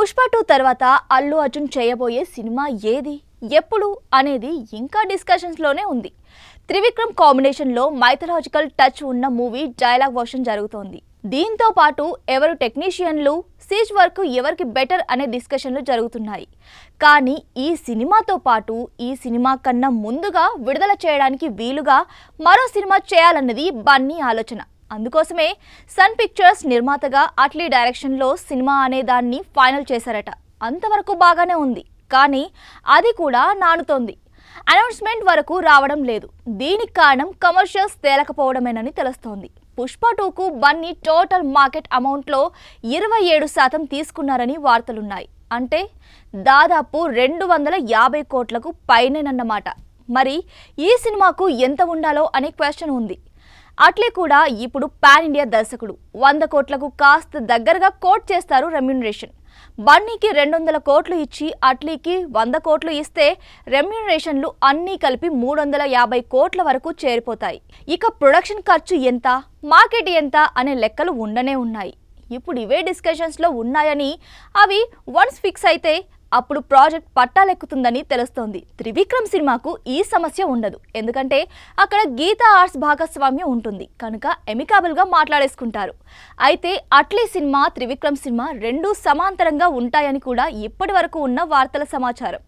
పుష్ప 2 తర్వాత అల్లు అర్జున్ చేయబోయే సినిమా ఏది ఎప్పుడు అనేది ఇంకా డిస్కషన్స్ లోనే ఉంది. త్రివిక్రమ్ కాంబినేషన్ లో మైథలాజికల్ టచ్ ఉన్న మూవీ డైలాగ్ వర్షన్ జరుగుతోంది. దీంతో పాటు ఎవరు టెక్నీషియన్లు, సీజ్ వర్క్ ఎవరికి బెటర్ అనే డిస్కషన్లు జరుగుతున్నాయి. కానీ ఈ సినిమాతో పాటు ఈ సినిమా కన్నా ముందుగా విడుదల చేయడానికి వీలుగా మరో సినిమా చేయాలన్నది బన్నీ ఆలోచన. అందుకోసమే సన్ పిక్చర్స్ నిర్మాతగా అట్లీ డైరెక్షన్లో సినిమా అనే దాన్ని ఫైనల్ చేశారట. అంతవరకు బాగానే ఉంది, కానీ అది కూడా నానుతోంది. అనౌన్స్మెంట్ వరకు రావడం లేదు. దీనికి కారణం కమర్షియల్స్ తేలకపోవడమేనని తెలుస్తోంది. పుష్ప 2కు బన్నీ టోటల్ మార్కెట్ అమౌంట్లో 27% తీసుకున్నారని వార్తలున్నాయి. అంటే దాదాపు 250 కోట్లకు పైనేనన్నమాట. మరి ఈ సినిమాకు ఎంత ఉండాలో అనే క్వశ్చన్ ఉంది. అట్లీ కూడా ఇప్పుడు పాన్ ఇండియా దర్శకుడు. 100 కోట్లకు కాస్త దగ్గరగా కోట్ చేస్తారు రెమ్యూనరేషన్. బన్నీకి 200 కోట్లు ఇచ్చి అట్లీకి 100 కోట్లు ఇస్తే రెమ్యూనరేషన్లు అన్నీ కలిపి 350 కోట్ల వరకు చేరిపోతాయి. ఇక ప్రొడక్షన్ ఖర్చు ఎంత, మార్కెట్ ఎంత అనే లెక్కలు ఉండనే ఉన్నాయి. ఇప్పుడు ఇవే డిస్కషన్స్లో ఉన్నాయని, అవి వన్స్ ఫిక్స్ అయితే అప్పుడు ప్రాజెక్ట్ పట్టాలెక్కుతుందని తెలుస్తోంది. త్రివిక్రమ్ సినిమాకు ఈ సమస్య ఉండదు. ఎందుకంటే అక్కడ గీతా ఆర్ట్స్ భాగస్వామ్యం ఉంటుంది కనుక ఎమికబుల్గా మాట్లాడేసుకుంటారు. అయితే అట్లీ సినిమా, త్రివిక్రమ్ సినిమా రెండూ సమాంతరంగా ఉంటాయని కూడా ఇప్పటి వరకు ఉన్న వార్తల సమాచారం.